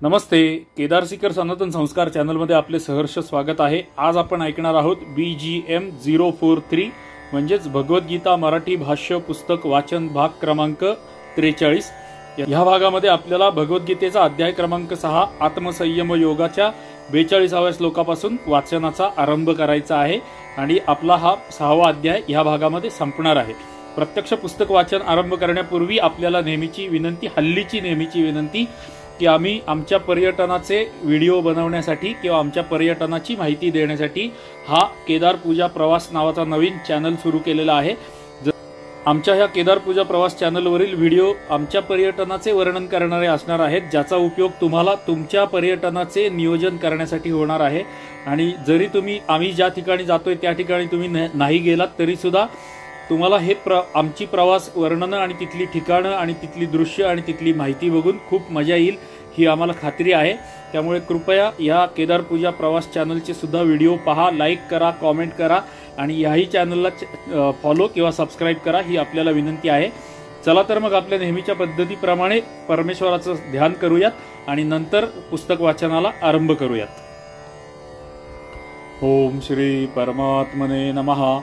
नमस्ते. केदार सीकर सनातन संस्कार चॅनलमध्ये आपले सहर्ष स्वागत आहे. आज आपण ऐकणार आहोत BGM 043 म्हणजेच भगवद्गीता मराठी भाष्य पुस्तक वाचन भाग क्रमांक 43. या भागामध्ये आपल्याला भगवद्गीतेचा अध्याय क्रमांक 6 आत्मसंयम योगाच्या 42व्या श्लोकापासून वाचनाचा आरंभ करायचा आहे आणि आपला हा 6वा अध्याय या भागामध्ये संपणार आहे. प्रत्यक्ष पुस्तक वाचन आरंभ करण्यापूर्वी आपल्याला हल्लीची नेहमीची विनंती की आम्ही आमच्या पर्यटनाचे व्हिडिओ बनवण्यासाठी किंवा आमच्या पर्यटनाची माहिती देण्यासाठी हा केदार पूजा प्रवास नावाचा नवीन चॅनल सुरू केलेला आहे. आमच्या ह्या केदार पूजा प्रवास चॅनलवरील व्हिडिओ आमच्या पर्यटनाचे वर्णन करणारे असणार आहेत, ज्याचा उपयोग तुम्हाला तुमच्या पर्यटनाचे नियोजन करण्यासाठी होणार आहे. आणि जरी आम्ही ज्या ठिकाणी जातोय त्या ठिकाणी तुम्ही नाही गेलात तरी सुद्धा तुम्हाला आमची प्रवास वर्णनं आणि तिथली ठिकाणं आणि तिथली दृश्य आणि तिथली माहिती बघून खूप मजा येईल ही आम्हाला खात्री आहे. त्यामुळे कृपया या केदार पूजा प्रवास चॅनलचे सुद्धा व्हिडिओ पहा, लाईक करा, कॉमेंट करा आणि याही चॅनलला फॉलो किंवा सबस्क्राईब करा ही आपल्याला विनंती आहे. चला तर मग आपल्या नेहमीच्या पद्धतीप्रमाणे परमेश्वराचं ध्यान करूयात आणि नंतर पुस्तक वाचनाला आरंभ करूयात. ओम श्री परमात्मने नमः.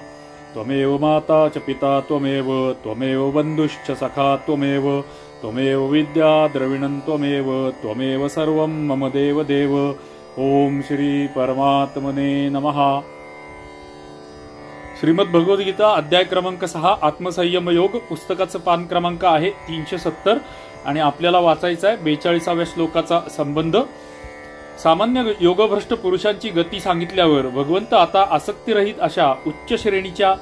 त्वमेव माता च पिता त्वमेव बंधुश्च सखा त्वमेव विद्या द्रविणं त्वमेव सर्वं मम देव. ओम श्री परमात्मने नमः. श्रीमद भगवद्गीता अध्याय क्रमांक 6 आत्मसंयम योग पुस्तकाचं पान क्रमांक आहे 370 आणि आपल्याला वाचायचा आहे 42व्या श्लोकाचा संबंध. सामान्य योगभ्रष्ट पुरुषांची गती सांगितल्यावर भगवंत आता आसक्तीरहित अशा उच्च श्रेणीच्या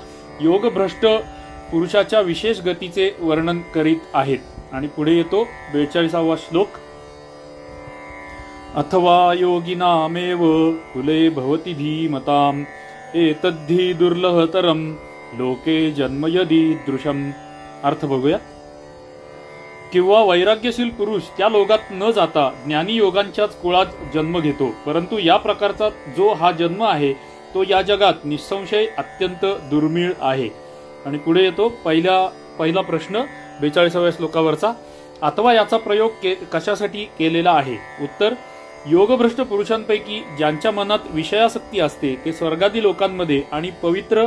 योगभ्रष्ट पुरुषाच्या विशेष गतीचे वर्णन करीत आहेत. आणि पुढे येतो 42वा श्लोक. अथवा योगिनामेव कुले भवति धीमताम् एतद्धि दुर्लभतरम लोके जन्म यदि दृशम. अर्थ बघूया. किंवा वैराग्यशील पुरुष त्या लोकात न जाता ज्ञानी योगांच्याच कुळात जन्म घेतो, परंतु या प्रकारचा जो हा जन्म आहे तो या जगात निसंशय अत्यंत दुर्मिळ आहे. आणि पुढे येतो पहिला प्रश्न 42व्या श्लोकावरचा. अथवा याचा प्रयोग कशासाठी केलेला आहे? उत्तर. योगभ्रष्ट पुरुषांपैकी ज्यांच्या मनात विषयासक्ती असते ते स्वर्गादी लोकांमध्ये आणि पवित्र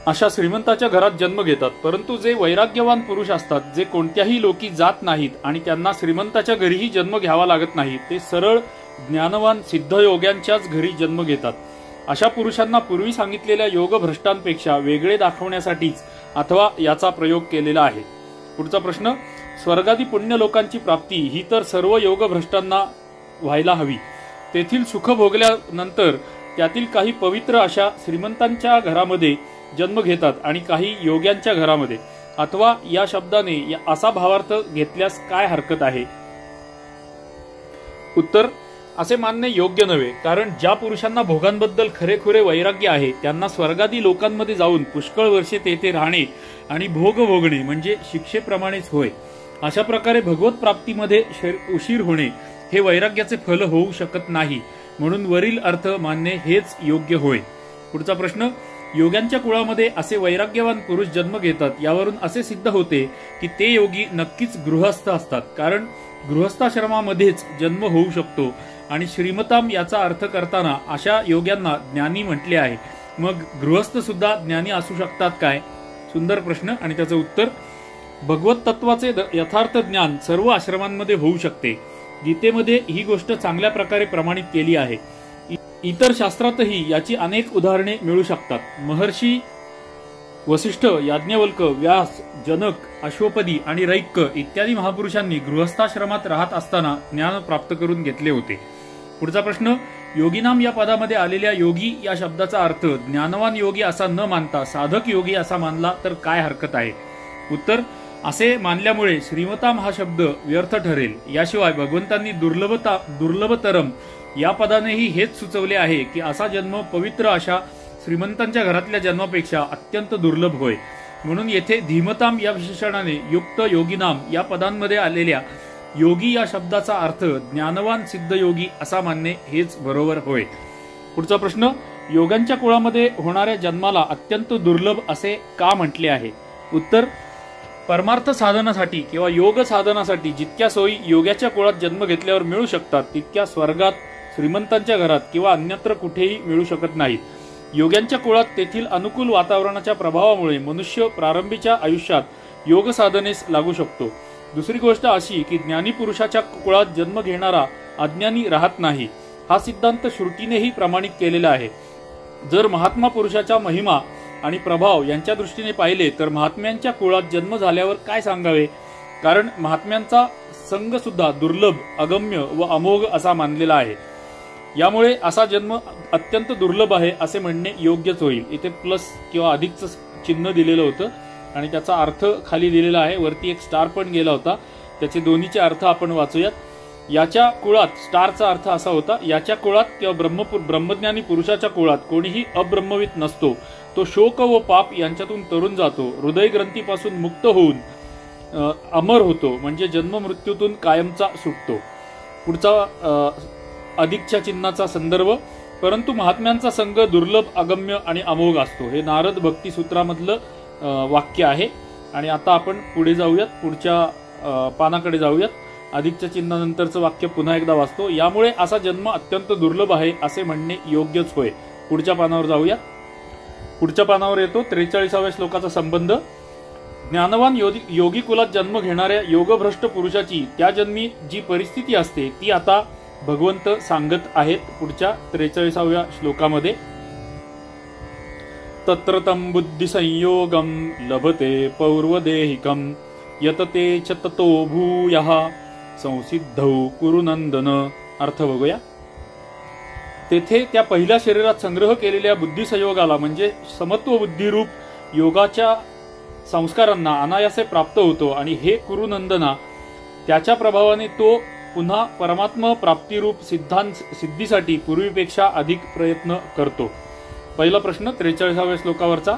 अशा श्रीमंताच्या घरात जन्म घेतात, परंतु जे वैराग्यवान पुरुष असतात, जे कोणत्याही लोकी जात नाहीत आणि त्यांना श्रीमंताच्या घरीही जन्म घ्यावा लागत नाही, ते सरळ ज्ञानवान सिद्धयोग्यांच्याच घरी जन्म घेतात. अशा पुरुषांना पूर्वी सांगितलेल्या योगभ्रष्टांपेक्षा वेगळे दाखवण्यासाठीच अथवा याचा प्रयोग केलेला आहे. पुढचा प्रश्न. स्वर्गादी पुण्य लोकांची प्राप्ती ही तर सर्व योगभ्रष्टांना व्हायला हवी. तेथील सुख भोगल्यानंतर त्यातील काही पवित्र अशा श्रीमंतांच्या घरामध्ये जन्म घेतात आणि काही योग्यांच्या घरामध्ये. अथवा या शब्दाने असा भावार्थ घेतल्यास काय हरकत आहे? उत्तर. असे मानणे योग्य नव्हे, कारण ज्या पुरुषांना भोगांबद्दल खरेखुरे वैराग्य आहे त्यांना स्वर्गादी लोकांमध्ये जाऊन पुष्कळ वर्षे तेथे राहणे आणि भोग भोगणे म्हणजे शिक्षेप्रमाणेच होय. अशा प्रकारे भगवत प्राप्तीमध्ये उशीर होणे हे वैराग्याचे फल होऊ शकत नाही, म्हणून वरील अर्थ मानणे हेच योग्य होय. पुढचा प्रश्न. योग्यांच्या कुळामध्ये असे वैराग्यवान पुरुष जन्म घेतात यावरून असे सिद्ध होते की ते योगी नक्कीच गृहस्थ असतात, कारण गृहस्थाश्रमामध्येच जन्म होऊ शकतो आणि श्रीमताम याचा अर्थ करताना अशा योग्यांना ज्ञानी म्हटले आहे. मग गृहस्थ सुद्धा ज्ञानी असू शकतात काय? सुंदर प्रश्न आणि त्याचं उत्तर. भगवत तत्वाचे यथार्थ ज्ञान सर्व आश्रमांमध्ये होऊ शकते. गीतेमध्ये ही गोष्ट चांगल्या प्रकारे प्रमाणित केली आहे. इतर शास्त्रातही याची अनेक उदाहरणे मिळू शकतात. महर्षी वसिष्ठ, याज्ञवल्क, व्यास, जनक, अश्वपदी आणि रैक्य इत्यादी महापुरुषांनी गृहस्थाश्रमात राहत असताना ज्ञान प्राप्त करून घेतले होते. पुढचा प्रश्न. योगिनाम या पदामध्ये आलेल्या योगी या शब्दाचा अर्थ ज्ञानवान योगी असा न मानता साधक योगी असा मानला तर काय हरकत आहे? उत्तर. असे मानल्यामुळे श्रीमताम हा शब्द व्यर्थ ठरेल. याशिवाय भगवंतांनी दुर्लभतरम या पदानेही हेच सुचवले आहे की असा जन्म पवित्र अशा श्रीमंतांच्या घरातल्या जन्मापेक्षा अत्यंत दुर्लभ होय. म्हणून येथे धीमताम या विशेषणाने युक्त योगिनाम या पदांमध्ये आलेल्या योगी या शब्दाचा अर्थ ज्ञानवान सिद्ध योगी असा मानणे हेच बरोबर होय. पुढचा प्रश्न. योगांच्या कुळामध्ये होणाऱ्या जन्माला अत्यंत दुर्लभ असे का म्हटले आहे? उत्तर. परमार्थ साधनासाठी किंवा योग साधनासाठी जितक्या सोयी योग्याच्या कुळात जन्म घेतल्यावर मिळू शकतात तितक्या स्वर्गात, श्रीमंतांच्या घरात किंवा अन्यत्र कुठेही मिळू शकत नाहीत. योग्यांच्या कुळात तेथील अनुकूल वातावरणाच्या प्रभावामुळे मनुष्य प्रारंभीच्या आयुष्यात योग साधनेस लागू शकतो. दुसरी गोष्ट अशी की ज्ञानी पुरुषाच्या कुळात जन्म घेणारा अज्ञानी राहत नाही. हा सिद्धांत श्रुतीनेही प्रमाणित केलेला आहे. जर महात्मा पुरुषाच्या महिमा आणि प्रभाव यांच्या दृष्टीने पाहिले तर महात्म्यांच्या कुळात जन्म झाल्यावर काय सांगावे, कारण महात्म्यांचा संघ सुद्धा दुर्लभ, अगम्य व अमोघ असा मानलेला आहे. यामुळे असा जन्म अत्यंत दुर्लभ आहे असे म्हणणे योग्यच होईल. इथे प्लस किंवा अधिकचं चिन्ह दिलेलं होतं आणि त्याचा अर्थ खाली दिलेला आहे. वरती एक स्टार पण गेला होता. त्याचे दोन्हीचे अर्थ आपण वाचूयात. याच्या कुळात, स्टारचा अर्थ असा होता, याच्या कुळात किंवा ब्रह्मज्ञानी पुरुषाच्या कुळात कोणीही अब्रह्मवित नसतो. तो शोक व पाप यांच्यातून तरुण जातो, हृदय ग्रंथीपासून मुक्त होऊन अमर होतो, म्हणजे जन्म मृत्यूतून कायमचा सुटतो. पुढचा अधिकच्या चिन्हाचा संदर्भ. परंतु महात्म्यांचा संघ दुर्लभ, अगम्य आणि अमोघ असतो. हे नारद भक्ती सूत्रामधलं वाक्य आहे. आणि आता आपण पुढे जाऊयात, पुढच्या पानाकडे जाऊयात. अधिकच्या चिन्हानंतरचं वाक्य पुन्हा एकदा वाचतो. यामुळे असा जन्म अत्यंत दुर्लभ आहे असे म्हणणे योग्यच होय. पुढच्या पानावर जाऊया. पुढच्या पानावर येतो 43व्या श्लोकाचा संबंध. ज्ञानवान योगी कुलात जन्म घेणाऱ्या योगभ्रष्ट पुरुषाची त्या जन्मी जी परिस्थिती असते ती आता भगवंत सांगत आहेत पुढच्या 43व्या श्लोकामध्ये. तत्र तम बुद्धी संयोगम लभते पौर्वदेहिकम यतते च ततो भूयः संसिद्धौ कुरुनंदन. अर्थ बघूया. तेथे त्या पहिल्या शरीरात संग्रह केलेल्या बुद्धिसंयोगाला म्हणजे समत्व बुद्धिरूप योगाच्या संस्कारांना अनायासे प्राप्त होतो आणि हे कुरुनंदना त्याच्या प्रभावाने तो पुन्हा परमात्म प्राप्तिरूप सिद्धीसाठी पूर्वीपेक्षा अधिक प्रयत्न करतो. पहिला प्रश्न 43व्या श्लोकावरचा.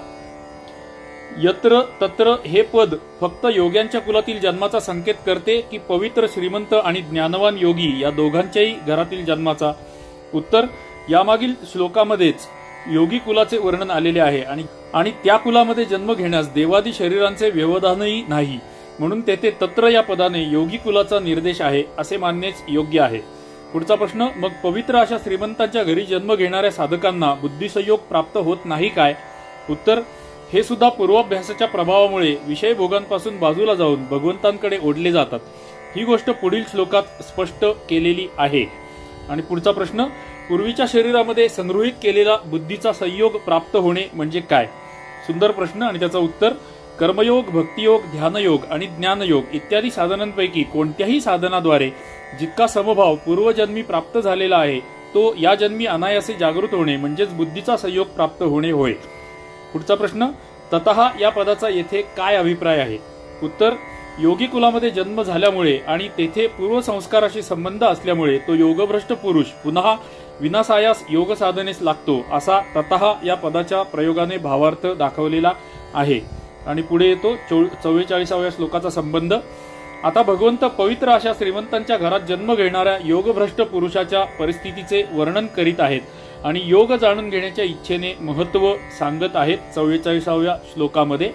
यत्र तत्र हे पद फक्त योग्यांच्या कुलातील जन्माचा संकेत करते की पवित्र, श्रीमंत आणि ज्ञानवान योगी या दोघांच्याही घरातील जन्माचा? उत्तर, यामागील श्लोकामध्येच योगी कुलाचे वर्णन आलेले आहे आणि त्या कुलामध्ये जन्म घेण्यास देवादी शरीरांचे व्यवधानही नाही, म्हणून तेथे तत्र या पदाने योगी कुलाचा निर्देश आहे असे मानणेच योग्य आहे. पुढचा प्रश्न. मग पवित्र अशा श्रीमंतांच्या घरी जन्म घेणाऱ्या साधकांना बुद्धिसंयोग प्राप्त होत नाही काय? उत्तर, हे सुद्धा पूर्वाभ्यासाच्या प्रभावामुळे विषय भोगांपासून बाजूला जाऊन भगवंतांकडे ओढले जातात. ही गोष्ट पुढील श्लोकात स्पष्ट केलेली आहे. आणि पुढचा प्रश्न. पूर्वीच्या शरीरामध्ये संगृहीत केलेला बुद्धीचा संयोग प्राप्त होणे म्हणजे काय? सुंदर प्रश्न आणि त्याचं उत्तर. कर्मयोग, भक्तियोग, ध्यानयोग आणि ज्ञानयोग इत्यादी साधनांपैकी कोणत्याही साधनाद्वारे जितका समभाव पूर्वजन्मी प्राप्त झालेला आहे तो या जन्मी अनायासे जागृत होणे म्हणजेच बुद्धीचा संयोग प्राप्त होणे होय. पुढचा प्रश्न. ततः या पदाचा येथे काय अभिप्राय आहे? उत्तर, योगी कुलामध्ये जन्म झाल्यामुळे आणि तेथे पूर्वसंस्काराशी संबंध असल्यामुळे तो योगभ्रष्ट पुरुष पुन्हा विनासायास योग साधनेस लागतो असा ततः या पदाच्या प्रयोगाने भावार्थ दाखवलेला आहे. आणि पुढे येतो 44व्या श्लोकाचा संबंध. आता भगवंत पवित्र अशा श्रीमंतांच्या घरात जन्म घेणाऱ्या योगभ्रष्ट पुरुषाच्या परिस्थितीचे वर्णन करीत आहेत आणि योग जाणून घेण्याच्या इच्छेने महत्व सांगत आहेत 44व्या श्लोकामध्ये.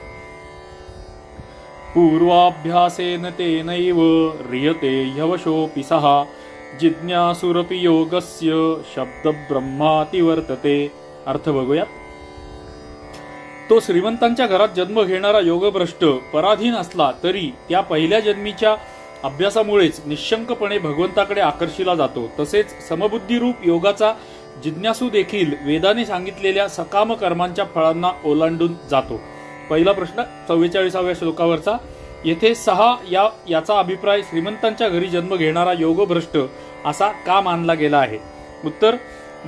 पूर्वाभ्यासेन तेनैव ह्रियते ह्यवशोऽपि सः जिज्ञासुरपि योगस्य शब्द ब्रह्माति वर्तते. अर्थ बघूया. तो श्रीमंतांच्या घरात जन्म घेणारा योगभ्रष्ट पराधीन असला तरी त्या पहिल्या जन्मीच्या अभ्यासामुळेच निशंकपणे भगवंताकडे आकर्षिला जातो. तसेच समबुद्धीरूप योगाचा जिज्ञासू देखील वेदाने सांगितलेल्या सकाम कर्मांच्या फळांना ओलांडून जातो. पहिला प्रश्न 44व्या श्लोकावरचा. येथे 6 याचा अभिप्राय श्रीमंतांच्या घरी जन्म घेणारा योगभ्रष्ट असा का मानला गेला आहे? उत्तर,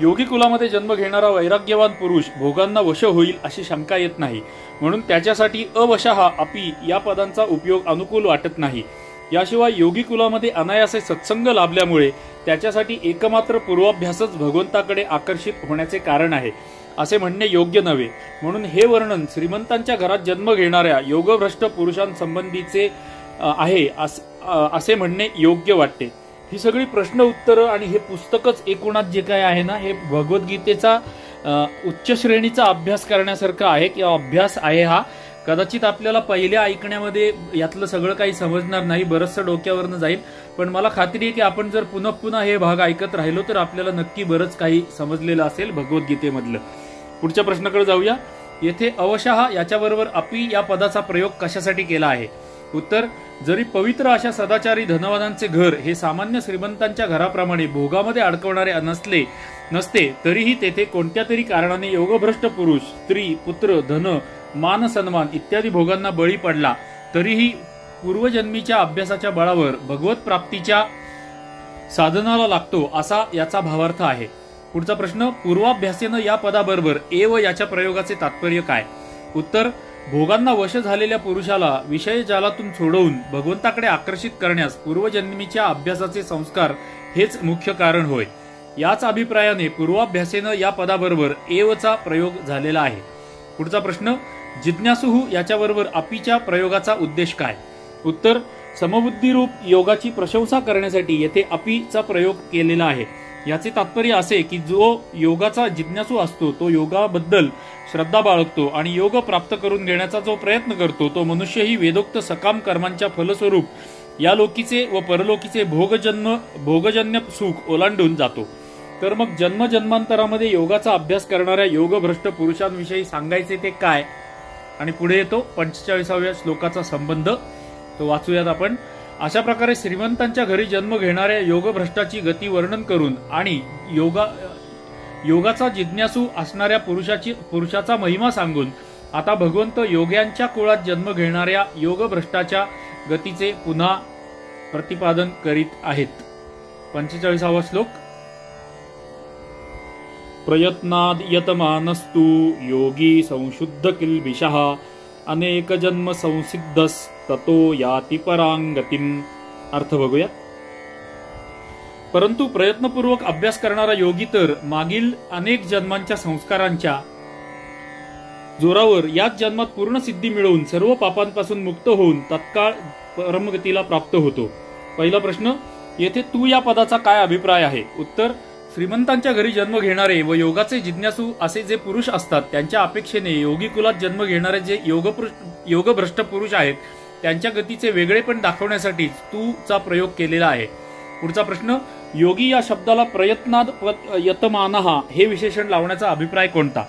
योगी कुलामध्ये जन्म घेणारा वैराग्यवान पुरुष भोगांना वश होईल अशी शंका येत नाही, म्हणून त्याच्यासाठी अवशः अपि या पदांचा उपयोग अनुकूल वाटत नाही. याशिवाय योगी कुलामध्ये अनायासे सत्संग लाभल्यामुळे त्याच्यासाठी एकमात्र पूर्वाभ्यासच भगवंताकडे आकर्षित होण्याचे कारण आहे असे म्हणणे योग्य नव्हे. म्हणून हे वर्णन श्रीमंतांच्या घरात जन्म घेणाऱ्या योगभ्रष्ट पुरुषांसंबंधीचे आहे असे म्हणणे योग्य वाटते. ही सगळी प्रश्न उत्तरं आणि हे पुस्तकच एकूणात जे काय आहे ना, हे भगवद्गीतेचा उच्च श्रेणीचा अभ्यास करण्यासारखं आहे किंवा अभ्यास आहे हा. कदाचित आपल्याला पहिल्या ऐकण्यामध्ये यातलं सगळं काही समजणार नाही, बरंचसं डोक्यावरनं जाईल, पण मला खात्री आहे की आपण जर पुन्हा पुन्हा हे भाग ऐकत राहिलो तर आपल्याला नक्की बरंच काही समजलेलं असेल भगवद्गीतेमधलं. पुढच्या प्रश्नाकडे जाऊया. येथे अवशः याच्याबरोबर अपि या पदाचा प्रयोग कशासाठी केला आहे? उत्तर, जरी पवित्र अशा सदाचारी धनवानांचे घर हे सामान्य श्रीमंतांच्या घराप्रमाणे भोगामध्ये अडकवणारे नसते, तरीही तेथे कोणत्या तरी कारणाने योगभ्रष्ट पुरुष स्त्री, पुत्र, धन, मान, सन्मान इत्यादी भोगांना बळी पडला, तरीही पूर्वजन्मीच्या अभ्यासाच्या बळावर भगवत प्राप्तीच्या साधनाला लागतो, असा याचा भावार्थ आहे. पुढचा प्रश्न, पूर्वाभ्यासेनं या पदाबरोबर एव याच्या प्रयोगाचे तात्पर्य काय? उत्तर, भोगांना वश झालेल्या पुरुषाला विषय जालातून सोडवून भगवंताकडे आकर्षित करण्यास पूर्वजन्मीच्या अभ्यासाचे संस्कार हेच मुख्य कारण होय. याच अभिप्रायाने पूर्वाभ्यासेनं या पदाबरोबर एवचा प्रयोग झालेला आहे. पुढचा प्रश्न, जिज्ञासुहू याच्याबरोबर अपीच्या प्रयोगाचा उद्देश काय? उत्तर, समबुद्धीरूप योगाची प्रशंसा करण्यासाठी येथे अपीचा प्रयोग केलेला आहे. याचे तात्पर्य असे की जो योगाचा जिज्ञासू असतो तो योगाबद्दल श्रद्धा बाळगतो आणि योग प्राप्त करून घेण्याचा जो प्रयत्न करतो तो मनुष्यही वेदोक्त सकाम कर्मांच्या फलस्वरूप या लोकीचे व परलोकीचे भोगजन्य सुख ओलांडून जातो. तर मग जन्मजन्मांतरामध्ये योगाचा अभ्यास करणाऱ्या योगभ्रष्ट पुरुषांविषयी सांगायचे ते काय? आणि पुढे येतो 45व्या श्लोकाचा संबंध, तो वाचूयात आपण. अशा प्रकारे श्रीमंतांच्या घरी जन्म घेणाऱ्या योगभ्रष्टाची गती वर्णन करून आणि योगाचा जिज्ञासू असणाऱ्या पुरुषाचा महिमा सांगून आता भगवंत योग्यांच्या कुळात जन्म घेणाऱ्या योगभ्रष्टाच्या गतीचे पुन्हा प्रतिपादन करीत आहेत. 45वा श्लोक, प्रयत्नाद यतमानस्तु योगी संशुद्ध किल्बिषः अनेक जन्म संसिद्धस्ततो याति परांगतिम. अर्थ बघूया. परंतु प्रयत्नपूर्वक अभ्यास करणारा योगी तर मागील अनेक जन्मांच्या संस्कारांच्या जोरावर याच जन्मात पूर्ण सिद्धी मिळवून सर्व पापांपासून मुक्त होऊन तत्काळ परमगतीला प्राप्त होतो. पहिला प्रश्न, येथे तू या पदाचा काय अभिप्राय आहे? उत्तर, श्रीमंतांच्या घरी जन्म घेणारे व योगाचे जिज्ञासू असे जे पुरुष असतात त्यांच्या अपेक्षेने योगी कुलात जन्म घेणारे जे योगभ्रष्ट पुरुष आहेत त्यांच्या गतीचे वेगळेपण दाखवण्यासाठी तूचा प्रयोग केलेला आहे. पुढचा प्रश्न, योगी या शब्दाला प्रयत्नाद यतमानः हे विशेषण लावण्याचा अभिप्राय कोणता?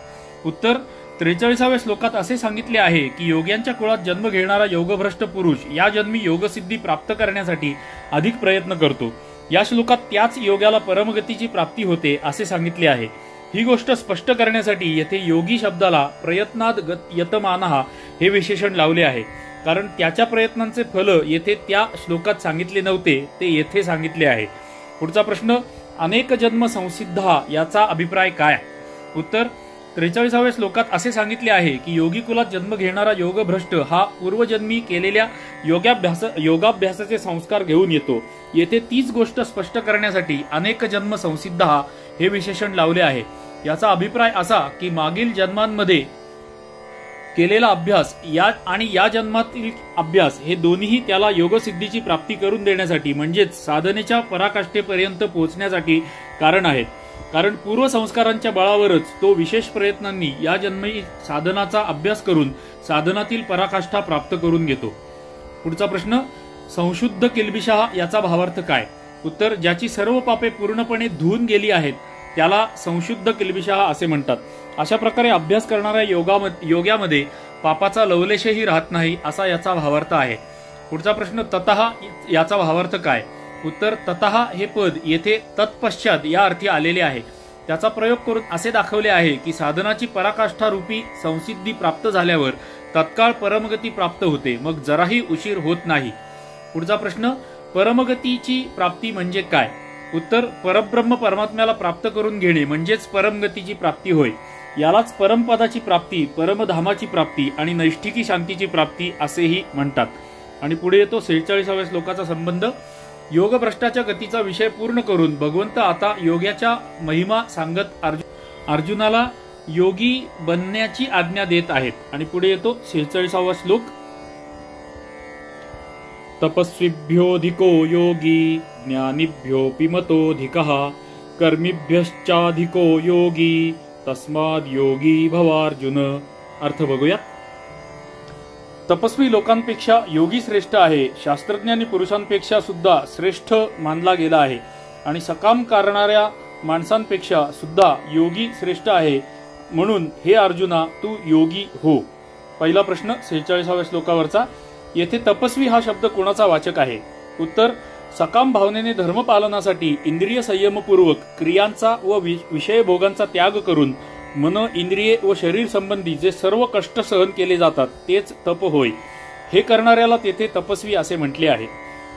उत्तर, 43व्या श्लोकात असे सांगितले आहे की योग्यांच्या कुळात जन्म घेणारा योगभ्रष्ट पुरुष या जन्मी योगसिद्धी प्राप्त करण्यासाठी अधिक प्रयत्न करतो. या श्लोकात त्याच योग्याला परमगतीची प्राप्ती होते असे सांगितले आहे. ही गोष्ट स्पष्ट करण्यासाठी येथे योगी शब्दाला प्रयत्नाद यतमानः हे विशेषण लावले आहे, कारण त्याच्या प्रयत्नांचे फल येथे त्या श्लोकात सांगितले नव्हते, ते येथे सांगितले आहे. पुढचा प्रश्न, अनेक जन्म संसिद्धा याचा अभिप्राय काय? उत्तर, 43व्या श्लोकात असे सांगितले आहे की योगी कुलात जन्म घेणारा योगभ्रष्ट हा पूर्वजन्मी केलेल्या योगाभ्यासाचे संस्कार घेऊन येतो. येथे तीच गोष्ट स्पष्ट करण्यासाठी अनेक जन्म संसिद्धा हे विशेषण लावले आहे. याचा अभिप्राय असा की मागील जन्मांमध्ये केलेला अभ्यास या जन्मातील अभ्यास हे दोन्हीही त्याला योगसिद्धीची प्राप्ती करून देण्यासाठी म्हणजेच साधनेच्या पराकाष्ठेपर्यंत पोहोचण्यासाठी कारण आहेत. कारण पूर्वसंस्कारांच्या बळावरच तो विशेष प्रयत्नांनी या जन्मी साधनाचा अभ्यास करून साधनातील पराकाष्ठा प्राप्त करून घेतो. पुढचा प्रश्न, संशुद्ध किल्बिषः याचा भावार्थ काय? उत्तर, ज्याची सर्व पापे पूर्णपणे धुवून गेली आहेत त्याला संशुद्ध किल्बिषः असे म्हणतात. अशा प्रकारे अभ्यास करणाऱ्या योग्यामध्ये पापाचा लवलेशही राहत नाही असा याचा भावार्थ आहे. पुढचा प्रश्न, ततः याचा भावार्थ काय? उत्तर, ततः हे पद येथे तत्पश्चात या अर्थी आलेले आहे. त्याचा प्रयोग करून असे दाखवले आहे की साधनाची पराकाष्ठा रूपी संसिद्धी प्राप्त झाल्यावर तत्काळ परमगती प्राप्त होते, मग जराही उशीर होत नाही. पुढचा प्रश्न, परमगतीची प्राप्ती म्हणजे काय? उत्तर, परब्रह्म परमात्म्याला प्राप्त करून घेणे म्हणजेच परमगतीची प्राप्ती होय. यालाच परमपदाची प्राप्ती, परमधामाची प्राप्ती आणि नैष्ठिकी शांतीची प्राप्ती असेही म्हणतात. आणि पुढे येतो 46व्या श्लोकाचा संबंध. योगभ्रष्टाच्या गतीचा विषय पूर्ण करून भगवंत आता योग्याच्या महिमा सांगत अर्जुनाला योगी बनण्याची आज्ञा देत आहेत. आणि पुढे येतो 46वा श्लोक. तपस्विभ्योऽधिको योगी ज्ञानिभ्योऽपि मतोऽधिकः कर्मिभ्यश्चाधिको योगी तस्माद् योगी भवार्जुन. अर्थ बघूया. तपस्वी लोकांपेक्षा योगी श्रेष्ठ आहे, शास्त्रज्ञानी पुरुषांपेक्षा सुद्धा श्रेष्ठ मानला गेला आहे आणि सकाम करणाऱ्या माणसांपेक्षा सुद्धा योगी श्रेष्ठ आहे, म्हणून हे अर्जुना तू योगी हो. पहिला प्रश्न 46व्या श्लोकावरचा. येथे तपस्वी हा शब्द कोणाचा वाचक आहे? उत्तर, सकाम भावनेने धर्मपालनासाठी इंद्रिय संयमपूर्वक क्रियांचा व विषय भोगांचा त्याग करून मन, इंद्रिये व शरीर संबंधी जे सर्व कष्ट सहन केले जातात तेच तप होय. हे करणाऱ्याला तेथे तपस्वी असे म्हटले आहे.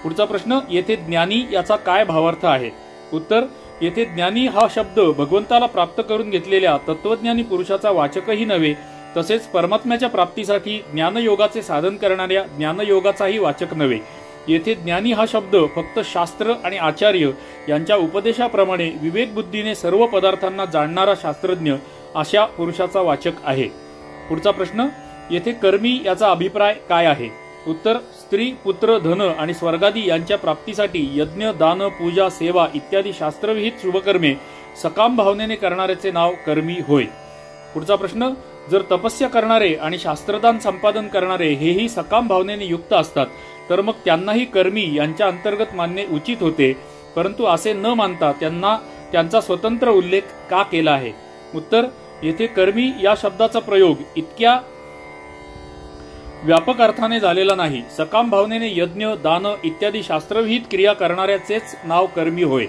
पुढचा प्रश्न. येथे ज्ञानी याचा काय भावार्थ आहे? उत्तर, येथे ज्ञानी हा शब्द भगवंताला प्राप्त करून घेतलेल्या तत्वज्ञानी पुरुषाचा वाचकही नव्हे, तसेच परमात्म्याच्या प्राप्तीसाठी ज्ञानयोगाचे साधन करणाऱ्या ज्ञानयोगाचाही वाचक नव्हे. येथे ज्ञानी हा शब्द फक्त शास्त्र आणि आचार्य यांच्या उपदेशाप्रमाणे विवेक बुद्धीने सर्व पदार्थांना जाणणारा शास्त्रज्ञ अशा पुरुषाचा वाचक आहे. पुढचा प्रश्न. येथे कर्मी याचा अभिप्राय काय आहे? उत्तर, स्त्री, पुत्र, धन आणि स्वर्गादी यांच्या प्राप्तीसाठी यज्ञ, दान, पूजा, सेवा इत्यादी शास्त्रविहित शुभकर्मे सकाम भावनेने करणाऱ्याचे नाव कर्मी होय. पुढचा प्रश्न. जर तपस्या करणारे आणि शास्त्रदान संपादन करणारे हेही सकाम भावनेने युक्त असतात तर मग त्यांनाही कर्मी यांच्या अंतर्गत मानणे उचित होते, परंतु असे न मानता त्यांचा स्वतंत्र उल्लेख का केला आहे? उत्तर, येथे कर्मी या शब्दाचा प्रयोग इतक्या व्यापक अर्थाने झालेला नाही. सकाम भावनेने यज्ञ, दान इत्यादी शास्त्रविहित क्रिया करणाऱ्याचेच नाव कर्मी होय.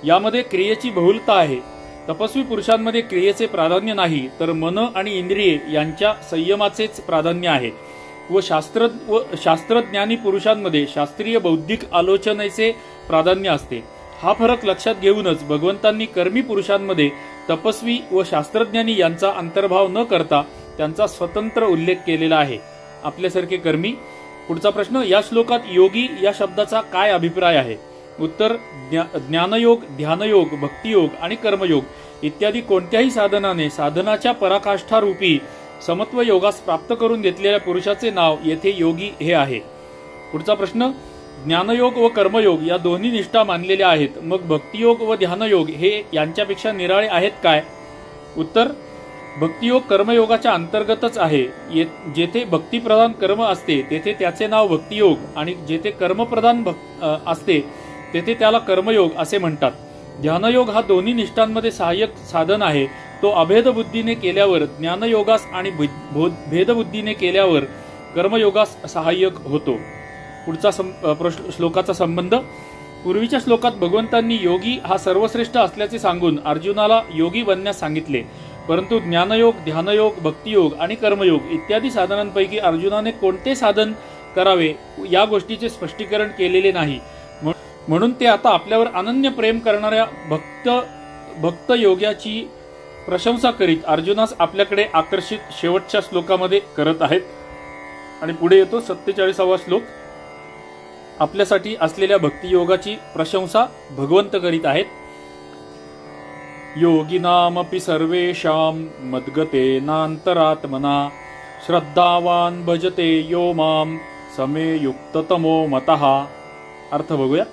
यामध्ये क्रियेची बहुलता आहे. तपस्वी पुरुषांमध्ये क्रियेचे प्राधान्य नाही, तर मन आणि इंद्रिये यांच्या संयमाचेच प्राधान्य आहे व शास्त्रज्ञानी पुरुषांमध्ये शास्त्रीय बौद्धिक आलोचनेचे प्राधान्य असते. हा फरक लक्षात घेऊनच भगवंतांनी कर्मी पुरुषांमध्ये तपस्वी व शास्त्रज्ञानी यांचा अंतर्भाव न करता त्यांचा स्वतंत्र उल्लेख केलेला आहे, आपल्यासारखे कर्मी. पुढचा प्रश्न. या श्लोकात योगी या शब्दाचा काय अभिप्राय आहे? उत्तर, ज्ञानयोग, ध्यानयोग, भक्तियोग आणि कर्मयोग इत्यादी कोणत्याही साधनाने साधनाच्या पराकाष्ठारूपी समत्व योगास प्राप्त करून घेतलेल्या पुरुषाचे नाव येथे योगी हे आहे. पुढचा प्रश्न. ज्ञानयोग व कर्मयोग या दोन्ही निष्ठा मानलेल्या आहेत, मग भक्तियोग व ध्यानयोग हे यांच्यापेक्षा निराळे आहेत काय? उत्तर, भक्तियोग कर्मयोगाच्या अंतर्गतच आहे. जेथे भक्तिप्रधान कर्म असते तेथे त्याचे नाव भक्तियोग आणि जेथे कर्मप्रधान असते तेथे त्याला कर्मयोग असे म्हणतात. ध्यानयोग हा दोन्ही निष्ठांमध्ये सहाय्यक साधन आहे. तो अभेद बुद्धीने केल्यावर ज्ञानयोगास आणि भेदबुद्धीने केल्यावर कर्मयोगास सहाय्यक होतो. पुढचा श्लोकाचा संबंध. पूर्वीच्या श्लोकात भगवंतांनी योगी हा सर्वश्रेष्ठ असल्याचे सांगून अर्जुनाला योगी बनण्यास सांगितले, परंतु ज्ञानयोग, ध्यानयोग, भक्तियोग आणि कर्मयोग इत्यादी साधनांपैकी अर्जुनाने कोणते साधन करावे या गोष्टीचे स्पष्टीकरण केलेले नाही. म्हणून ते आता आपल्यावर अनन्य प्रेम करणाऱ्या भक्त योग्याची प्रशंसा करीत अर्जुनास आपल्याकडे आकर्षित शेवटच्या श्लोकामध्ये करत आहेत. आणि पुढे येतो 47वा श्लोक. आपल्यासाठी असलेल्या भक्तियोगाची प्रशंसा भगवंत करीत आहेत. योगिनामपि सर्वेषां मद्गतेनान्तरात्मना श्रद्धावान भजते यो मां समे युक्ततमो मतः. अर्थ बघूया.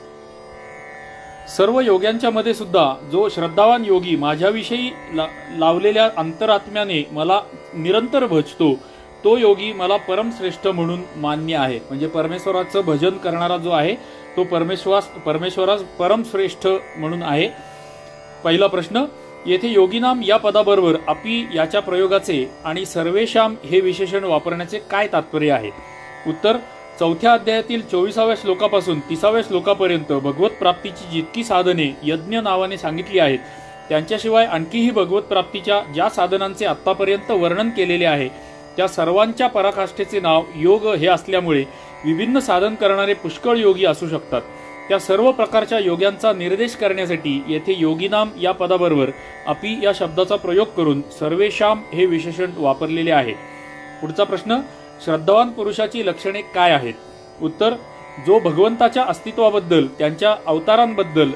सर्व योग्यांच्या मध्ये सुद्धा जो श्रद्धावान योगी माझ्याविषयी लावलेल्या अंतरात्म्याने मला निरंतर भजतो तो योगी मला परमश्रेष्ठ म्हणून मान्य आहे. म्हणजे परमेश्वराचं भजन करणारा जो आहे तो परमेश्वरास परमश्रेष्ठ म्हणून आहे. पहिला प्रश्न. येथे योगिनाम या पदाबरोबर अपि याच्या प्रयोगाचे आणि सर्वेशाम हे विशेषण वापरण्याचे काय तात्पर्य आहे? उत्तर, चौथ्या अध्यायातील 24व्या श्लोकापासून 30व्या श्लोकापर्यंत भगवत प्राप्तीची जितकी साधने यज्ञ नावाने सांगितली आहेत त्यांच्याशिवाय आणखीही भगवत प्राप्तीच्या ज्या साधनांचे आतापर्यंत वर्णन केलेले आहे त्या सर्वांच्या पराकाष्ठेचे नाव योग हे असल्यामुळे विभिन्न साधन करणारे पुष्कळ योगी असू शकतात. त्या सर्व प्रकारच्या योग्यांचा निर्देश करण्यासाठी येथे योगिनाम या पदाबरोबर अपि या शब्दाचा प्रयोग करून सर्वेशाम हे विशेषण वापरलेले आहे. पुढचा प्रश्न. श्रद्धावान पुरुषाची लक्षणे काय आहेत? उत्तर, जो भगवंताच्या अस्तित्वाबद्दल, त्यांच्या अवतारांबद्दल,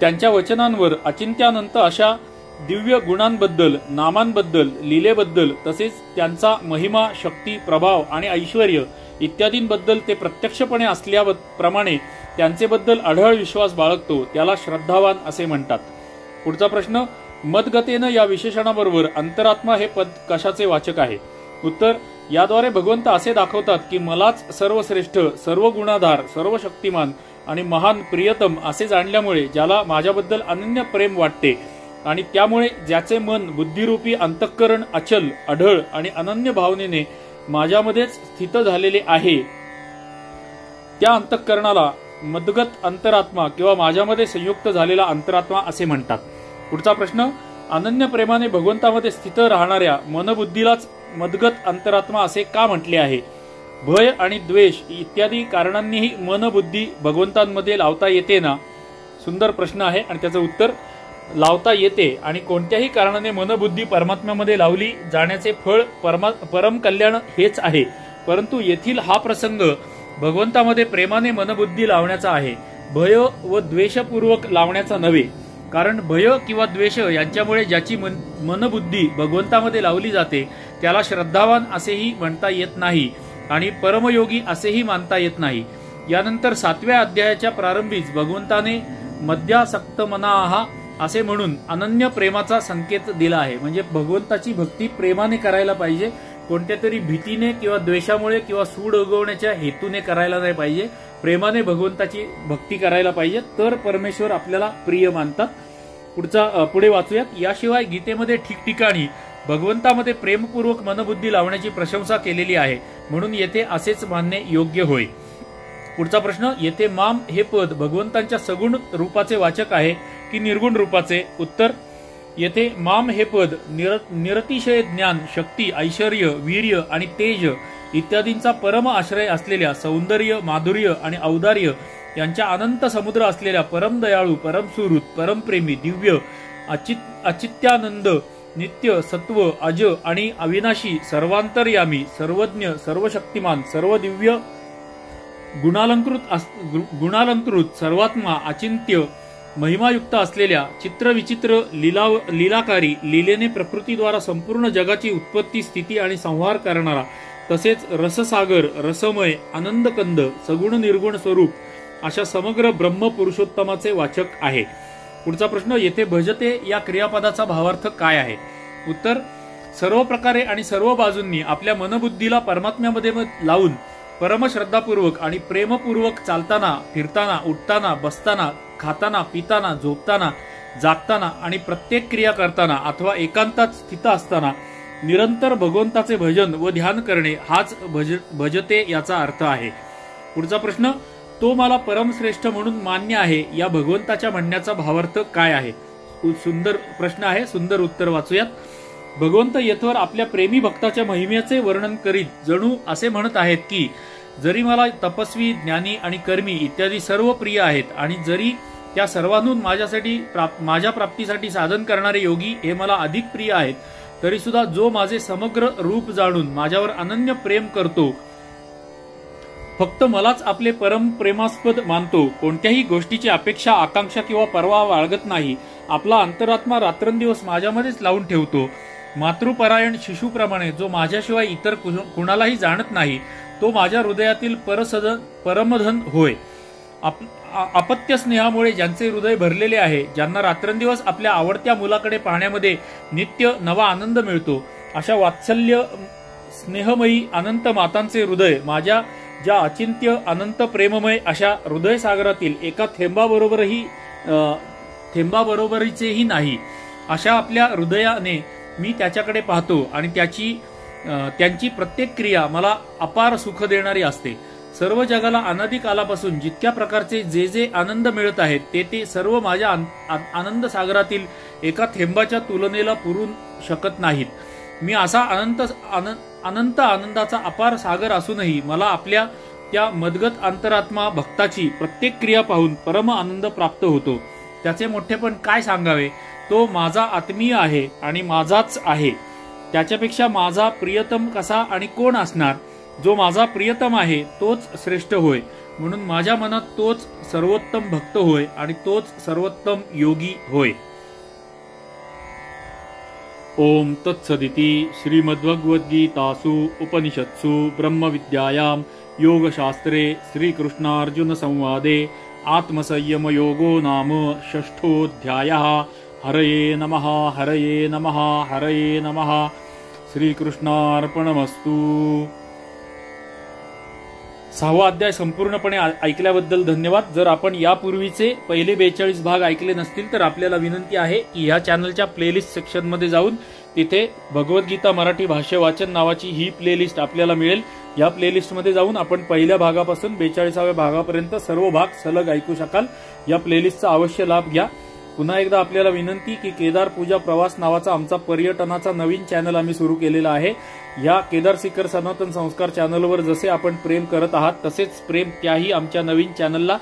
त्यांच्या वचनांवर अचिंत्यानंत अशा दिव्य गुणांबद्दल, नामांबद्दल, लीलेबद्दल तसेच त्यांचा महिमा, शक्ती, प्रभाव आणि ऐश्वर इत्यादींबद्दल ते प्रत्यक्षपणे असल्याप्रमाणे त्यांचेबद्दल अढळ विश्वास बाळगतो त्याला श्रद्धावान असे म्हणतात. पुढचा प्रश्न. मदगतेनं या विशेषणाबरोबर अंतरात्मा हे पद कशाचे वाचक आहे? उत्तर, याद्वारे भगवंत असे दाखवतात की मलाच सर्वश्रेष्ठ, सर्व गुणाधार, सर्व शक्तिमान आणि महान प्रियतम असे जाणल्यामुळे ज्याला माझ्याबद्दल अनन्य प्रेम वाटते आणि त्यामुळे ज्याचे मन बुद्धिरूपी अंतःकरण अचल, अढळ आणि अनन्य भावनेने माझ्यामध्येच स्थित झालेले आहे, त्या अंतःकरणाला मदगत अंतरात्मा किंवा माझ्यामध्ये संयुक्त झालेला अंतरात्मा असे म्हणतात. पुढचा प्रश्न, अनन्य प्रेमाने भगवंतामध्ये स्थित राहणाऱ्या मनबुद्धीलाच मदगत अंतरात्मा असे का म्हटले आहे? भय आणि द्वेष इत्यादी कारणांनीही मनबुद्धी भगवंतांमध्ये लावता येते ना? सुंदर प्रश्न आहे आणि त्याचं उत्तर लावता येते आणि कोणत्याही कारणाने मनबुद्धी परमात्म्यामध्ये लावली जाण्याचे फळ परम कल्याण हेच आहे. परंतु येथील हा प्रसंग भगवंतामध्ये प्रेमाने मनबुद्धी लावण्याचा आहे, भय व द्वेषपूर्वक लावण्याचा नव्हे. कारण भय किंवा द्वेष यांच्यामुळे ज्याची मनबुद्धी भगवंतामध्ये लावली जाते त्याला श्रद्धावान असेही म्हणता येत नाही आणि परमयोगी असेही मानता येत नाही. यानंतर 7व्या अध्यायाच्या प्रारंभीच भगवंताने मद्यासक्त मनाहा असे म्हणून अनन्य प्रेमाचा संकेत दिला आहे. म्हणजे भगवंताची भक्ती प्रेमाने करायला पाहिजे, कोणत्या तरी भीतीने किंवा द्वेषामुळे किंवा सूड उगवण्याच्या हेतूने करायला नाही पाहिजे. प्रेमाने भगवंताची भक्ती करायला पाहिजे, तर परमेश्वर आपल्याला प्रिय मानतात. पुढे वाचूयात. याशिवाय गीतेमध्ये ठिकठिकाणी भगवंतामध्ये प्रेमपूर्वक मनबुद्धी लावण्याची प्रशंसा केलेली आहे, म्हणून येथे असेच मानणे योग्य होय. पुढचा प्रश्न, येथे माम हे पद भगवंतांच्या सगुण रूपाचे वाचक आहे की निर्गुण रूपाचे? उत्तर, येथे माम हे पद निरतिशय ज्ञान, शक्ती, ऐश्वर्य, वीर्य आणि तेज इत्यादींचा परम आश्रय असलेल्या सौंदर्य, माधुर्य आणि औदार्य यांच्या अनंत समुद्र असलेल्या परम दयाळू, परम सुहृद, परम प्रेमी, दिव्य, अचित्यानंद, नित्य, सत्व, अज आणि अविनाशी, सर्वांतर्यामी, सर्वज्ञ, सर्वशक्तिमान, सर्व दिव्य, गुणालंकृत, सर्वात्मा, अचिंत्य, महिमायुक्त असलेल्या, चित्रविचित्र, लीलाकारी, लीलेने प्रकृतीद्वारा संपूर्ण जगाची उत्पत्ती, स्थिती आणि संहार करणारा, तसेच रससागर, रसमय, आनंदकंद, सगुण निर्गुण स्वरूप अशा समग्र ब्रह्म पुरुषोत्तमाचे वाचक आहे. पुढचा प्रश्न, येथे भजते या क्रियापदाचा भावार्थ काय आहे? उत्तर, सर्व प्रकारे आणि सर्व बाजूंनी आपल्या मनबुद्धीला परमात्म्यामध्ये लावून परमश्रद्धापूर्वक आणि प्रेमपूर्वक चालताना, फिरताना, उठताना, बसताना, खाताना, पिताना, झोपताना, जागताना आणि प्रत्येक क्रिया करताना अथवा एकांतात स्थित असताना निरंतर भगवंताचे भजन व ध्यान करणे हाच भजते याचा अर्थ आहे. पुढचा प्रश्न, तो मला परमश्रेष्ठ म्हणून मान्य आहे या भगवंताच्या म्हणण्याचा भावार्थ काय आहे? सुंदर प्रश्न आहे, सुंदर उत्तर वाचूयात. भगवंत येथवर आपल्या प्रेमी भक्ताच्या महिमेचे वर्णन करीत जणू असे म्हणत आहेत की जरी मला तपस्वी, ज्ञानी आणि कर्मी इत्यादी सर्व प्रिय आहेत आणि जरी त्या सर्वांहून माझ्या प्राप्तीसाठी साधन करणारे योगी हे मला अधिक प्रिय आहेत, तरी सुद्धा जो माझे समग्र रूप जाणून माझ्यावर अनन्य प्रेम करतो, फक्त मलाच आपले परम प्रेमास्पद मानतो, कोणत्याही गोष्टीची अपेक्षा, आकांक्षा किंवा परवा बाळगत नाही, आपला अंतरात्मा रात्रंदिवस माझ्यामध्येच लावून ठेवतो, मातृपरायण शिशुप्रमाणे जो माझ्याशिवाय इतर कुणालाही जाणत नाही, तो माझ्या हृदयातील परमधन होय. अपत्य स्नेहामुळे ज्यांचे हृदय भरलेले आहे, ज्यांना रात्रंदिवस आपल्या आवडत्या मुलाकडे पाहण्यामध्ये नित्य नवा आनंद मिळतो, अशा वात्सल्य स्नेहमयी अनंत मातांचे हृदय माझ्या ज्या अचिंत्य अनंत प्रेममय अशा हृदय सागरातील एका थेंबाबरोबरीचेही नाही, अशा आपल्या हृदयाने मी त्याच्याकडे पाहतो आणि त्यांची प्रत्येक क्रिया मला अपार सुख देणारी असते. सर्व जगाला अनादी कालापासून जितक्या प्रकारचे जे जे आनंद मिळत आहेत ते सर्व माझ्या आनंद सागरातील एका थेंबाच्या तुलनेला पुरून शकत नाहीत. मी असा अनंत आनंदाचा अपार सागर असूनही मला आपल्या त्या मदगत अंतरात्मा भक्ताची प्रत्येक क्रिया पाहून परम आनंद प्राप्त होतो. त्याचे मोठेपण काय सांगावे, तो माझा आत्मीय आहे आणि माझाच आहे. त्याच्यापेक्षा माझा प्रियतम कसा आणि कोण असणार? जो माझा प्रियतम आहे तोच श्रेष्ठ होय, म्हणून माझ्या मनात तोच सर्वोत्तम भक्त होय आणि तोच सर्वोत्तम योगी होय. ओम तत्सदिति श्रीमद्भगवद्गीतासु उपनिषत्सु ब्रह्मविद्यायां योगशास्त्रे श्रीकृष्णार्जुन संवादे आत्मसंयम योगो नाम षष्ठोऽध्यायः. हरये नमः, हरये नमः, हरये नमः. श्रीकृष्णार्पणमस्तु. 6वा अध्याय संपूर्णपणे ऐकल्याबद्दल धन्यवाद. जर आपण यापूर्वीचे पहिले 42 भाग ऐकले नसतील तर आपल्याला विनंती आहे की ह्या चॅनलच्या प्लेलिस्ट सेक्शन मध्ये जाऊन तिथे भगवद्गीता मराठी भाष्य वाचन नावाची ही प्लेलिस्ट आपल्याला मिळेल. या प्लेलिस्ट मध्ये जाऊन आपण पहिल्या भागापासून 42व्या भागापर्यंत सर्व भाग सलग ऐकू शकाल. या प्लेलिस्टचा अवश्य लाभ घ्या. पुन्हा एकदा आपल्याला विनंती की केदार पूजा प्रवास नावाचा आमचा पर्यटनाचा नवीन चॅनल आम्ही सुरू केलेला आहे. या केदार सीकर सनातन संस्कार चॅनलवर जसे आपण प्रेम करत आहात तसेच प्रेम त्याही आमच्या नवीन चॅनलला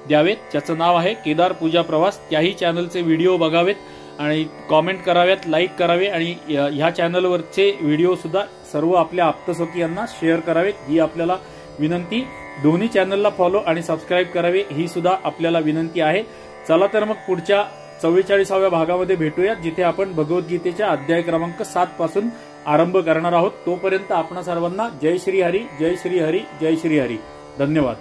द्यावेत, ज्याचं नाव आहे केदार पूजा प्रवास. त्याही चॅनलचे व्हिडिओ बघावेत आणि कॉमेंट कराव्यात, लाईक करावे आणि ह्या चॅनलवरचे व्हिडिओ सुद्धा सर्व आपल्या आप्तसखीयांना शेअर करावेत ही आपल्याला विनंती. दोन्ही चॅनलला फॉलो आणि सबस्क्राईब करावे ही सुद्धा आपल्याला विनंती आहे. चला तर मग पुढच्या 44व्या भागामध्ये भेटूया, जिथे आपण भगवद्गीतेच्या अध्याय क्रमांक 7 पासून आरंभ करणार आहोत. तोपर्यंत आपणा सर्वांना जय श्री हरी, जय श्री हरी, जय श्री हरी. धन्यवाद.